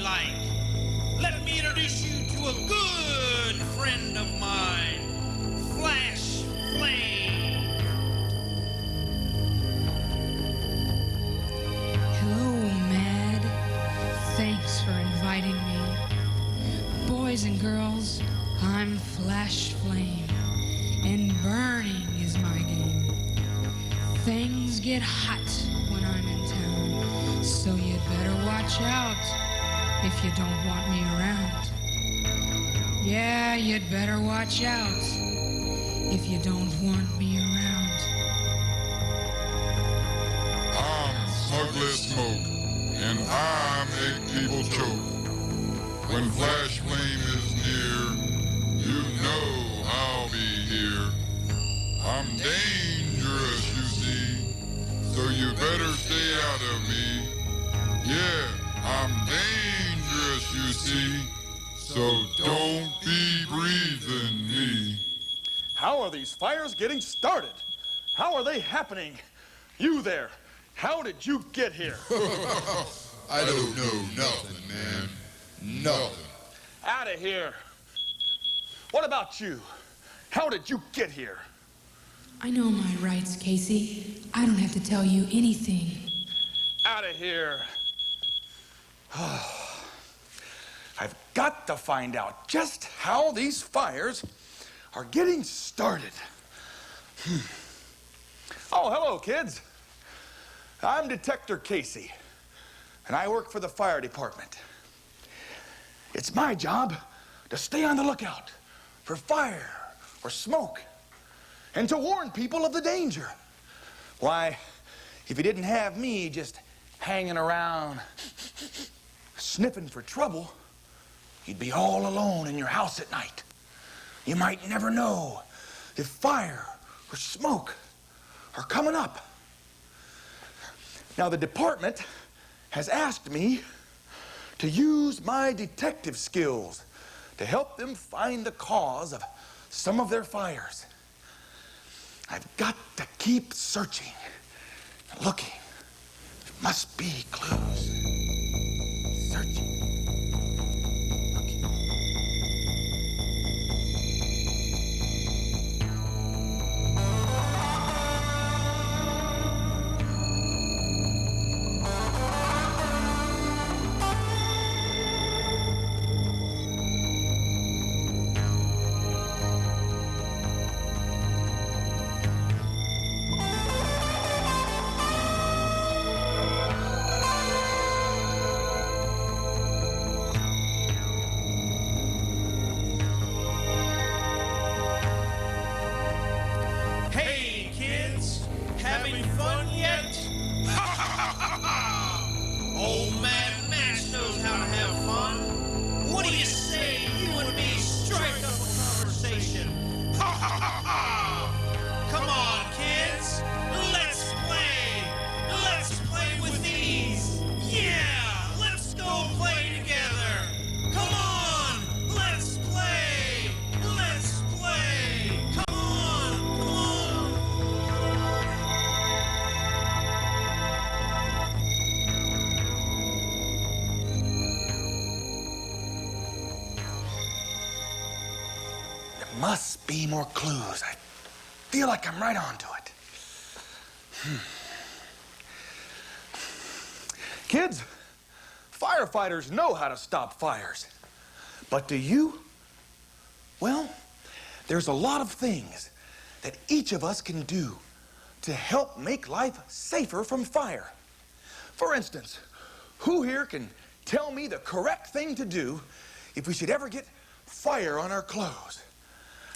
like. Let me introduce you to a good friend of mine, Flash Flame. Hello, Mad. Thanks for inviting me. Boys and girls, I'm Flash Flame, and burning is my game. Things get hot when I'm in town, so you'd better watch out if you don't want me around. Yeah, you'd better watch out if you don't want me around. I'm Smuggler Smoke, and I make people choke. When Flash Flame is near, you know I'll be here. I'm dangerous, you see, so you better stay out of me. Yeah, I'm dangerous, you see, so don't be breathing me. How are these fires getting started? How are they happening? You there, how did you get here? I don't know nothing, man. Nothing. Out of here. What about you? How did you get here? I know my rights, Casey. I don't have to tell you anything. Out of here. I've got to find out just how these fires are getting started. Oh, hello, kids. I'm Detector Casey, and I work for the fire department. It's my job to stay on the lookout for fire or smoke and to warn people of the danger. Why, if you didn't have me just hanging around sniffing for trouble, you'd be all alone in your house at night. You might never know if fire or smoke are coming up. Now, the department has asked me to use my detective skills to help them find the cause of some of their fires. I've got to keep searching, looking. There must be clues. Searching. Hey, kids, having fun yet? Old Mad Max knows how to have fun. What do you say you and me strike up a conversation? Come on, kids, let's play. Let's play with these. Yeah, let's go play together. Come on, let's play. Let's play. Come on, come on. There must be more clues. I feel like I'm right onto it. Kids, firefighters know how to stop fires. But do you? Well, there's a lot of things that each of us can do to help make life safer from fire. For instance, who here can tell me the correct thing to do if we should ever get fire on our clothes?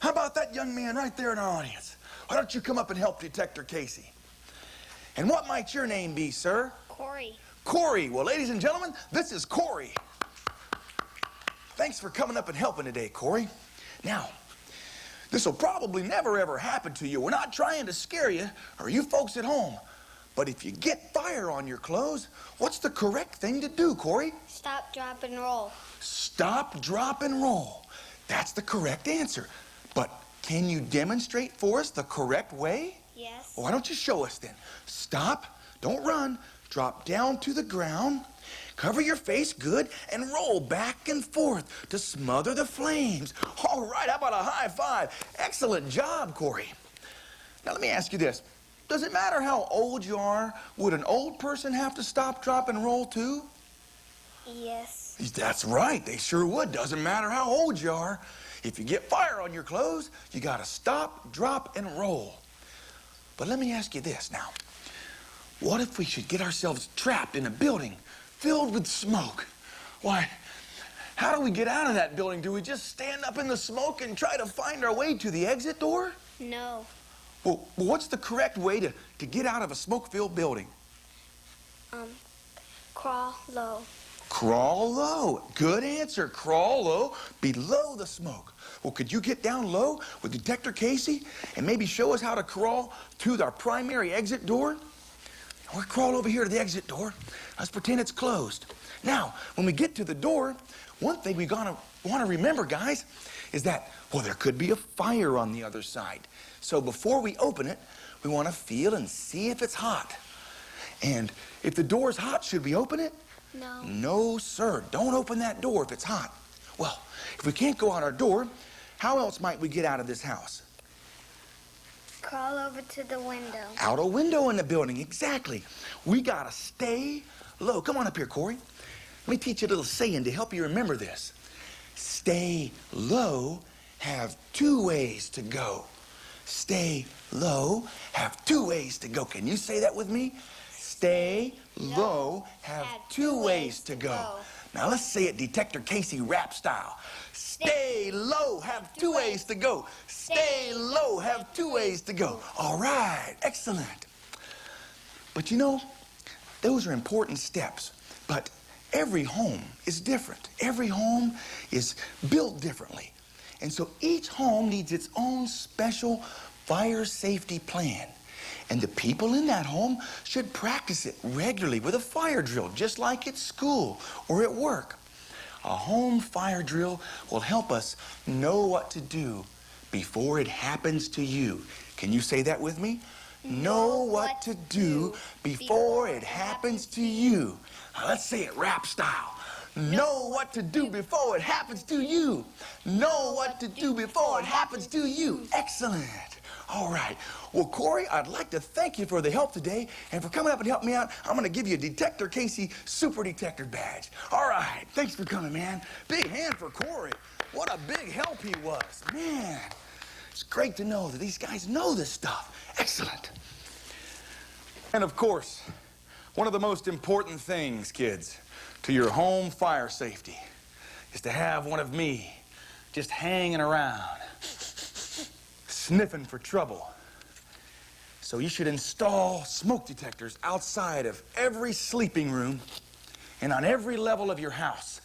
How about that young man right there in our audience? Why don't you come up and help Detector Casey? And what might your name be, sir? Corey. Corey. Well, ladies and gentlemen, this is Corey. Thanks for coming up and helping today, Corey. Now, this will probably never ever happen to you. We're not trying to scare you or you folks at home. But if you get fire on your clothes, what's the correct thing to do, Corey? Stop, drop, and roll. Stop, drop, and roll. That's the correct answer. But can you demonstrate for us the correct way? Yes. Well, why don't you show us then? Stop, don't run, drop down to the ground, Cover your face good and roll back and forth to smother the flames. All right, how about a high five? Excellent job, Corey. Now let me ask you this. Does it matter how old you are? Would an old person have to stop, drop, and roll too? Yes. That's right, they sure would. Doesn't matter how old you are. If you get fire on your clothes, you gotta stop, drop, and roll. But let me ask you this now. What if we should get ourselves trapped in a building filled with smoke? Why, how do we get out of that building? Do we just stand up in the smoke and try to find our way to the exit door? No. Well, what's the correct way to get out of a smoke-filled building? Crawl low. Crawl low. Good answer. Crawl low below the smoke. Well, could you get down low with Detector Casey and maybe show us how to crawl to our primary exit door? We'll crawl over here to the exit door. Let's pretend it's closed. Now, when we get to the door, one thing we're gonna want to remember, guys, is that, well, there could be a fire on the other side. So before we open it, we want to feel and see if it's hot. And if the door's hot, should we open it? No. No, sir. Don't open that door if it's hot. Well, if we can't go out our door, how else might we get out of this house? Crawl over to the window. Out a window in the building, exactly. We gotta stay low. Come on up here, Corey. Let me teach you a little saying to help you remember this. Stay low, have two ways to go. Stay low, have two ways to go. Can you say that with me? Stay low, have two ways to go. Now let's say it Detector Casey rap style. Stay low, have two ways to go. Stay low, have two ways to go. All right, excellent. But you know, those are important steps. But every home is different. Every home is built differently. And so each home needs its own special fire safety plan. And the people in that home should practice it regularly with a fire drill, just like at school or at work. A home fire drill will help us know what to do before it happens to you. Can you say that with me? Know what to do before it happens to you. Now let's say it rap style. Know what to do before it happens to you. Know what to do before it happens to you. Excellent. All right. Well, Corey, I'd like to thank you for the help today and for coming up and helping me out. I'm going to give you a Detector Casey Super Detector badge. All right. Thanks for coming, man. Big hand for Corey. What a big help he was. Man, it's great to know that these guys know this stuff. Excellent. And, of course, one of the most important things, kids, to your home fire safety is to have one of me just hanging around, sniffing for trouble. So you should install smoke detectors outside of every sleeping room and on every level of your house.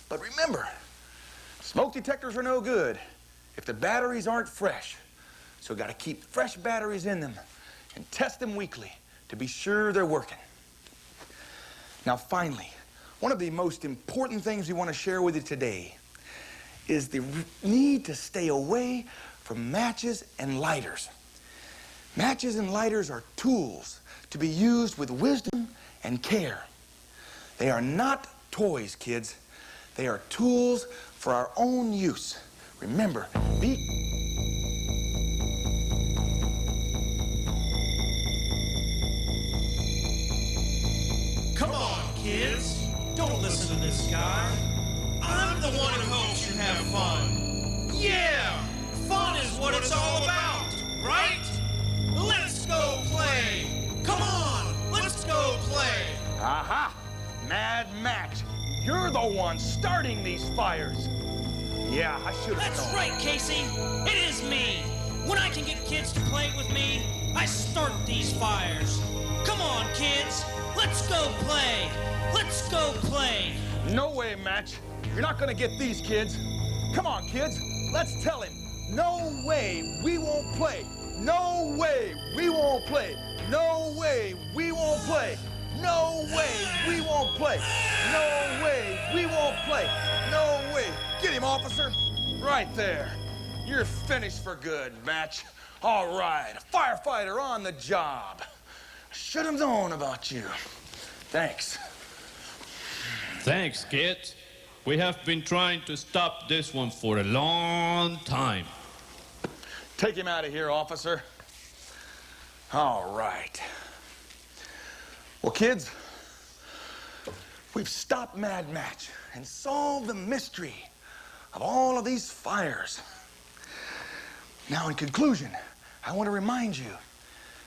But remember, smoke detectors are no good if the batteries aren't fresh. So got to keep fresh batteries in them and test them weekly to be sure they're working. Now finally, one of the most important things we want to share with you today is the need to stay away from matches and lighters. Matches and lighters are tools to be used with wisdom and care. They are not toys, kids. They are tools for our own use. Remember, be... Come on, kids. Don't listen to this guy. I'm the one who hopes you have fun. Yeah! Fun is what it's all about, right? Let's go play! Come on, let's go play! Aha! Mad Max, you're the one starting these fires. Yeah, I should have That's known. right, Casey. It is me. When I can get kids to play with me, I start these fires. Come on, kids. Let's go play. Let's go play. No way, Match. You're not gonna get these kids. Come on, kids. Let's tell him. No way we won't play. No way we won't play. No way we won't play. No way we won't play. No way we won't play. No way. Get him, officer. Right there. You're finished for good, Match. All right, a firefighter on the job. Should have known about you. Thanks. Thanks, kids. We have been trying to stop this one for a long time. Take him out of here, officer. All right. Well, kids, we've stopped Mad Match and solved the mystery of all of these fires. Now, in conclusion, I want to remind you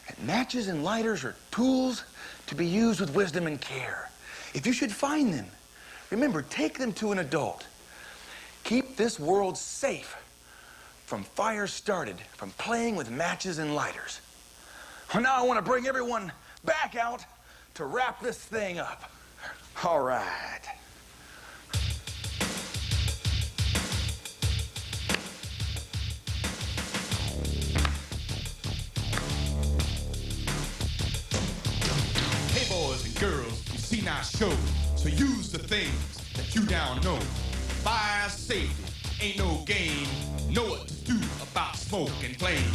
that matches and lighters are tools to be used with wisdom and care. If you should find them, remember, take them to an adult. Keep this world safe from fires started from playing with matches and lighters. Well, now I want to bring everyone back out to wrap this thing up. All right. Hey, boys and girls, you seen our show, so use the things that you down know. Fire safety ain't no game. Know what to do about smoke and flame.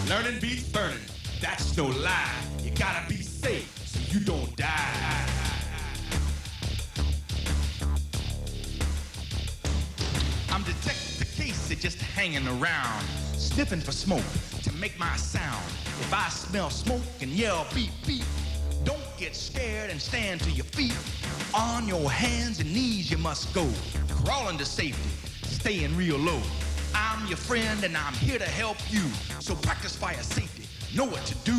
Learning beats burning, that's no lie. You gotta be safe so you don't die. I'm Detector Casey, just hanging around, sniffing for smoke to make my sound. If I smell smoke and yell beep beep, don't get scared and stand to your feet. On your hands and knees you must go, crawling to safety, staying real low. I'm your friend and I'm here to help you, so practice fire safety, know what to do.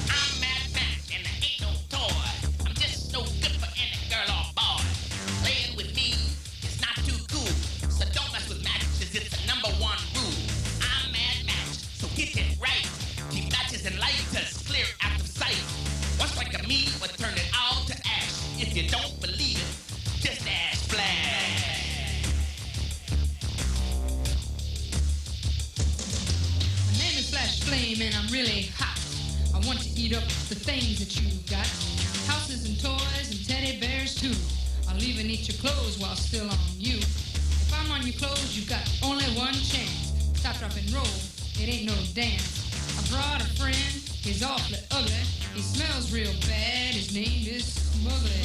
I'm Mad Max and I ain't no toy. I'm just no good for any girl or boy. Playing with me is not too cool, so don't mess with matches, it's the #1 rule. I'm Mad Max, so get it right. Keep matches and lighters clear out of sight. One strike of me would turn it all to ash. If you don't believe it, just ask Flash. My name is Flash Flame and I'm really hot. I want to eat up the things that you got. Houses and toys and teddy bears too. I'll even eat your clothes while still on you. If I'm on your clothes, you've got only one chance. Stop, drop, and roll. It ain't no dance. I brought a friend. He's awfully ugly. He smells real bad. His name is Smuggly.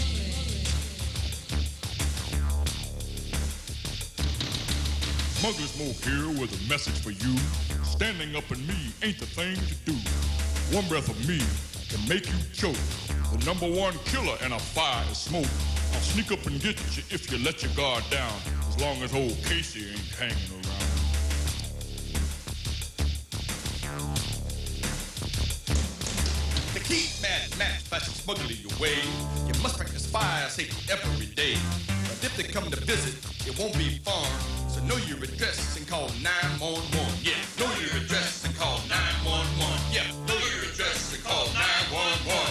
Smuggler Smoke here with a message for you. Standing up in me ain't the thing to do. One breath of me can make you choke. The #1 killer in a fire is smoke. I'll sneak up and get you if you let your guard down, as long as old Casey ain't hanging around. To keep Mad Max flashing smugly away, you must practice fire safety every day. But if they come to visit, it won't be fun. So know your address and call 911. Yeah, know your address and call 911. Yeah, know your address and call 911.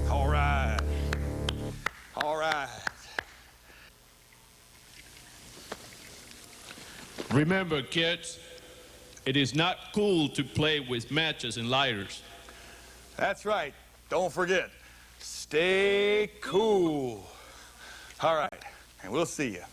All right. All right. Remember, kids, it is not cool to play with matches and lighters. That's right. Don't forget. Stay cool. All right. And we'll see you.